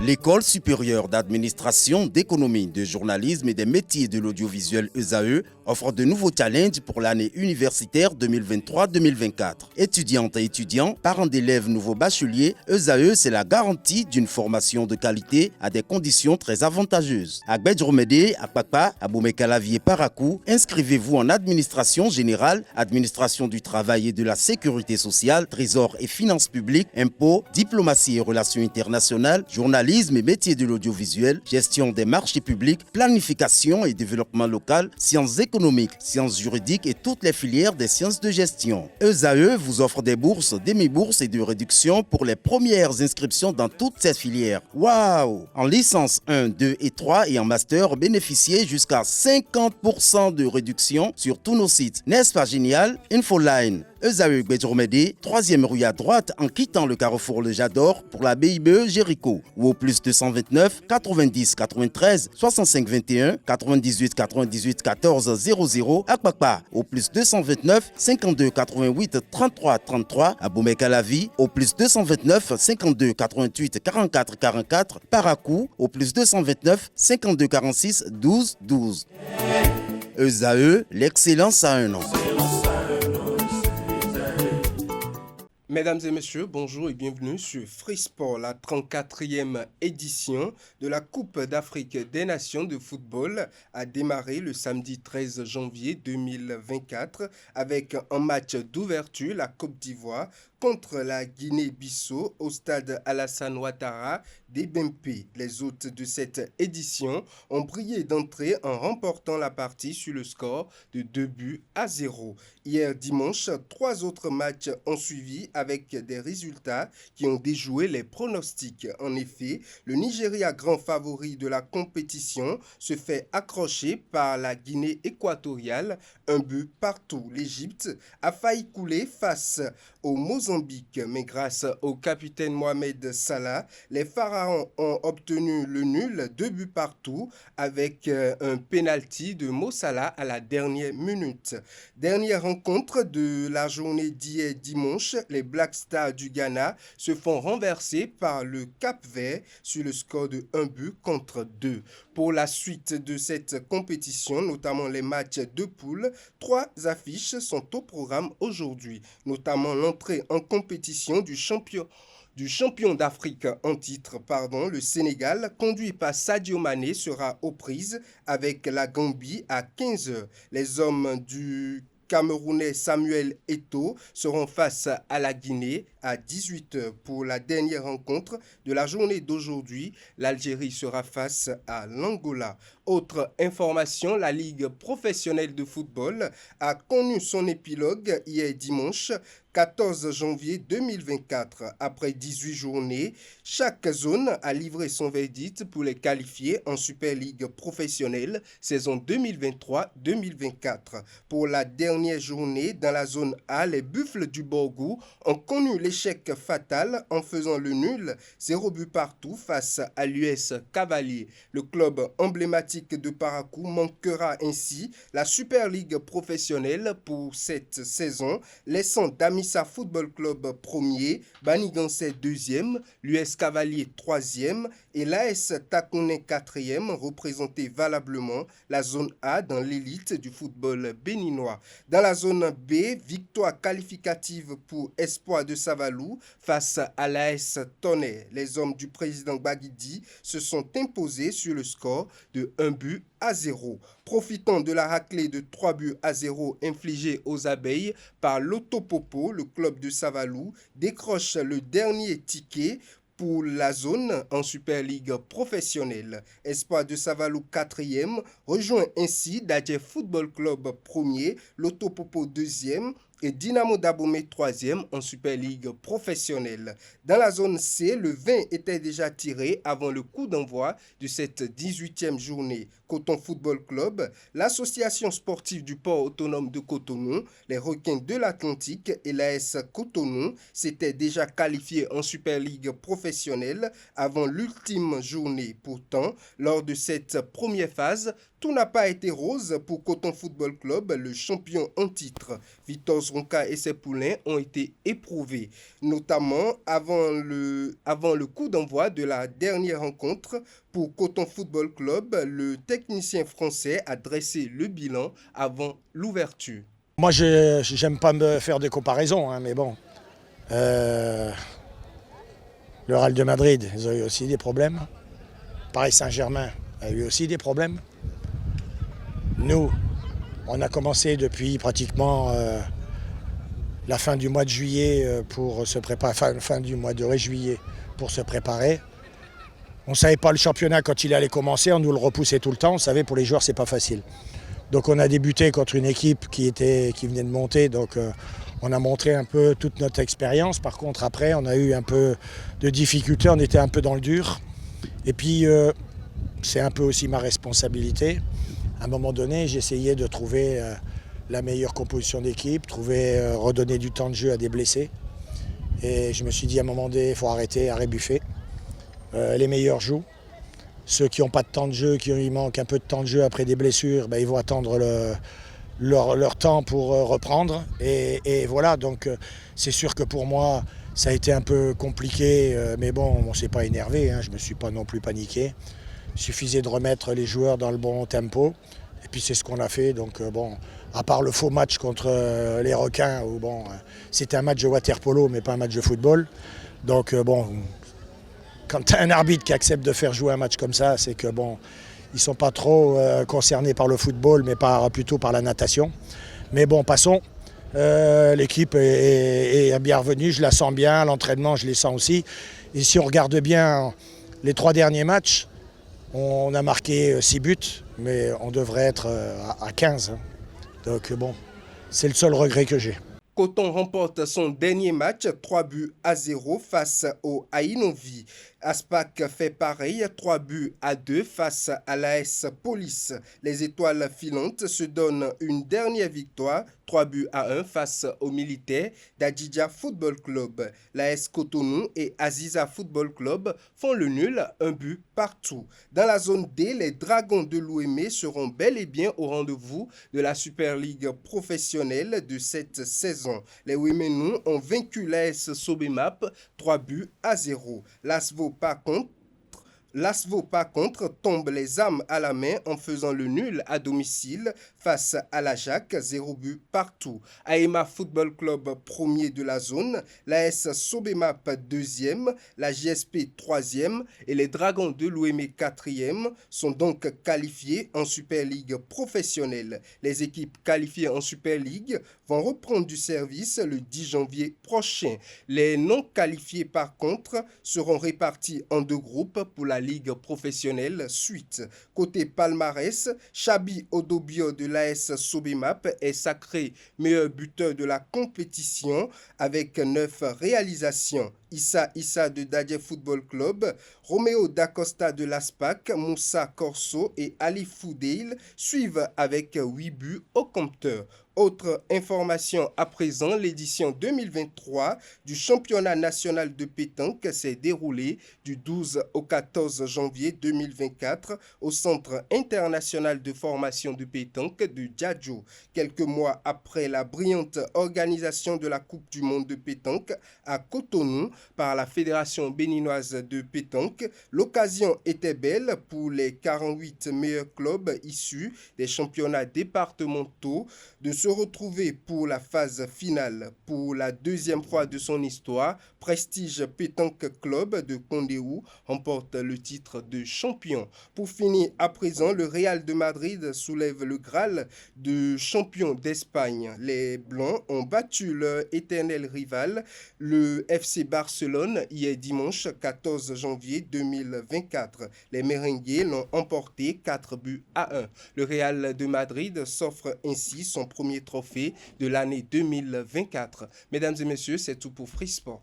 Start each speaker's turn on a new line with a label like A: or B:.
A: L'École supérieure d'administration, d'économie, de journalisme et des métiers de l'audiovisuel ESAE offre de nouveaux challenges pour l'année universitaire 2023-2024. Étudiantes et étudiants, parents d'élèves nouveaux bacheliers, ESAE, c'est la garantie d'une formation de qualité à des conditions très avantageuses. À Gbedjromede, à Papa, à Boumekalavier, Parakou, inscrivez-vous en administration générale, administration du travail et de la sécurité sociale, trésor et finances publiques, impôts, diplomatie et relations internationales, journalisme et métiers de l'audiovisuel, gestion des marchés publics, planification et développement local, sciences économiques, sciences juridiques et toutes les filières des sciences de gestion. ESAE vous offre des bourses, demi-bourses et de réductions pour les premières inscriptions dans toutes ces filières. Waouh! En licence 1, 2 et 3 et en master, bénéficiez jusqu'à 50% de réduction sur tous nos sites. N'est-ce pas génial? Infoline. ESAE Gbedjromede, 3e rue à droite en quittant le carrefour Le Jador pour la BIBE Jéricho ou au plus 229 90 93 65 21 98 98 14 00 à Kpakpa au plus 229 52 88 33 33 à Boumekalavi au plus 229 52 88 44 44 Parakou au plus 229 52 46 12 12. ESAE, l'excellence à un nom.
B: Mesdames et messieurs, bonjour et bienvenue sur Free Sport, la 34e édition de la Coupe d'Afrique des Nations de football a démarré le samedi 13 janvier 2024 avec un match d'ouverture, la Côte d'Ivoire contre la Guinée-Bissau au stade Alassane Ouattara d'Ebempe. Les hôtes de cette édition ont brillé d'entrée en remportant la partie sur le score de 2-0. Hier dimanche, 3 autres matchs ont suivi avec des résultats qui ont déjoué les pronostics. En effet, le Nigeria, grand favori de la compétition, se fait accrocher par la Guinée équatoriale, 1 partout. L'Égypte a failli couler face au Mozambique, mais grâce au capitaine Mohamed Salah, les Pharaons ont obtenu le nul, 2 partout, avec un penalty de Mo Salah à la dernière minute. Dernière rencontre de la journée d'hier dimanche, les Black Stars du Ghana se font renverser par le Cap-Vert sur le score de 1-2. Pour la suite de cette compétition, notamment les matchs de poule, 3 affiches sont au programme aujourd'hui, notamment l'entrée en compétition du champion d'Afrique en titre, le Sénégal, conduit par Sadio Mané, sera aux prises avec la Gambie à 15h. Les hommes du Camerounais Samuel Eto'o seront face à la Guinée à 18h. Pour la dernière rencontre de la journée d'aujourd'hui, l'Algérie sera face à l'Angola. Autre information, la Ligue professionnelle de football a connu son épilogue hier dimanche 14 janvier 2024. Après 18 journées, chaque zone a livré son verdict pour les qualifier en Super League professionnelle saison 2023-2024. Pour la dernière journée, dans la zone A, les Buffles du Borgou ont connu l'échec fatal en faisant le nul, 0 but partout face à l'US Cavalier. Le club emblématique de Parakou manquera ainsi la Super League professionnelle pour cette saison, laissant Damissa Football Club premier, Banigansé deuxième, l'US Cavalier troisième et l'AS Takoné quatrième, représenté valablement la zone A dans l'élite du football béninois. Dans la zone B, victoire qualificative pour Espoir de Savalou face à l'AS Tonnerre. Les hommes du président Baguidi se sont imposés sur le score de 1-0. Profitant de la raclée de 3-0 infligée aux abeilles par l'Autopopo, le club de Savalou décroche le dernier ticket pour la zone en Super League professionnelle. Espoir de Savalou 4e rejoint ainsi Dadje Football Club 1er, l'Autopopo 2e et Dynamo d'Abomey 3e en Super League professionnelle. Dans la zone C, le 20 était déjà tiré avant le coup d'envoi de cette 18e journée. Coton Football Club, l'association sportive du port autonome de Cotonou, les Requins de l'Atlantique et l'AS Cotonou s'étaient déjà qualifiés en Super League professionnelle avant l'ultime journée. Pourtant, lors de cette première phase, tout n'a pas été rose pour Coton Football Club. Le champion en titre, Victor Zronka et ses poulains ont été éprouvés, notamment avant le coup d'envoi de la dernière rencontre pour Coton Football Club. Le technicien français a dressé le bilan avant l'ouverture.
C: Moi, j'aime pas me faire des comparaisons, hein, mais bon. Le Real de Madrid, ils ont eu aussi des problèmes. Paris Saint-Germain a eu aussi des problèmes. Nous, on a commencé depuis pratiquement la fin du mois de juillet pour se préparer, fin du mois de juillet pour se préparer. On ne savait pas le championnat quand il allait commencer, on nous le repoussait tout le temps. On savait pour les joueurs c'est pas facile. Donc on a débuté contre une équipe qui venait de monter, donc on a montré un peu toute notre expérience. Par contre après on a eu un peu de difficultés, on était un peu dans le dur. Et puis c'est un peu aussi ma responsabilité. À un moment donné, j'essayais de trouver la meilleure composition d'équipe, redonner du temps de jeu à des blessés. Et je me suis dit à un moment donné, il faut arrêter, buffer. Les meilleurs jouent. Ceux qui n'ont pas de temps de jeu, il manque un peu de temps de jeu après des blessures, ils vont attendre leur temps pour reprendre. Et voilà, donc c'est sûr que pour moi, ça a été un peu compliqué, mais bon, on ne s'est pas énervé, hein, je ne me suis pas non plus paniqué. Il suffisait de remettre les joueurs dans le bon tempo. Et puis c'est ce qu'on a fait. Donc bon, à part le faux match contre les requins, où bon, c'était un match de water-polo, mais pas un match de football. Donc bon, quand tu as un arbitre qui accepte de faire jouer un match comme ça, c'est que bon, ils ne sont pas trop concernés par le football, mais plutôt par la natation. Mais bon, passons. L'équipe est bien revenue, je la sens bien, à l'entraînement je les sens aussi. Et si on regarde bien les 3 derniers matchs, on a marqué 6 buts, mais on devrait être à 15. Donc bon, c'est le seul regret que j'ai.
B: Coton remporte son dernier match 3-0 face au Ainovi. Aspac fait pareil, 3-2 face à l'AS Police. Les étoiles filantes se donnent une dernière victoire, 3-1 face aux militaires d'Adjidja Football Club. L'AS Cotonou et Aziza Football Club font le nul, 1 partout. Dans la zone D, les Dragons de l'Ouémé seront bel et bien au rendez-vous de la Super League professionnelle de cette saison. Les Ouéménous ont vaincu l'AS Sobemap 3-0. L'Asvo, par contre, tombe les armes à la main en faisant le nul à domicile face à l'Ajax, 0 but partout. Aema Football Club, premier de la zone, l'AS Sobemap, deuxième, la JSP, troisième et les Dragons de l'Ouémé, quatrième, sont donc qualifiés en Super League professionnelle. Les équipes qualifiées en Super League vont reprendre du service le 10 janvier prochain. Les non qualifiés, par contre, seront répartis en 2 groupes pour la Ligue professionnelle suite. Côté palmarès, Chabi Odobio de l'AS Sobemap est sacré meilleur buteur de la compétition avec 9 réalisations. Issa de Dadje Football Club, Roméo Dacosta de l'Aspac, Moussa Corso et Ali Foudeil suivent avec 8 buts au compteur. Autre information à présent, l'édition 2023 du championnat national de pétanque s'est déroulée du 12 au 14 janvier 2024 au Centre international de formation de pétanque de Djadjo. Quelques mois après la brillante organisation de la Coupe du monde de pétanque à Cotonou par la Fédération béninoise de pétanque, l'occasion était belle pour les 48 meilleurs clubs issus des championnats départementaux de se retrouver pour la phase finale. Pour la 2e fois de son histoire, Prestige Pétanque Club de Condéou remporte le titre de champion. Pour finir à présent, le Real de Madrid soulève le Graal de champion d'Espagne. Les Blancs ont battu leur éternel rival, le FC Barcelone, hier dimanche 14 janvier 2024. Les Merengues l'ont emporté 4-1. Le Real de Madrid s'offre ainsi son premier trophée de l'année 2024. Mesdames et messieurs, c'est tout pour Free Sport.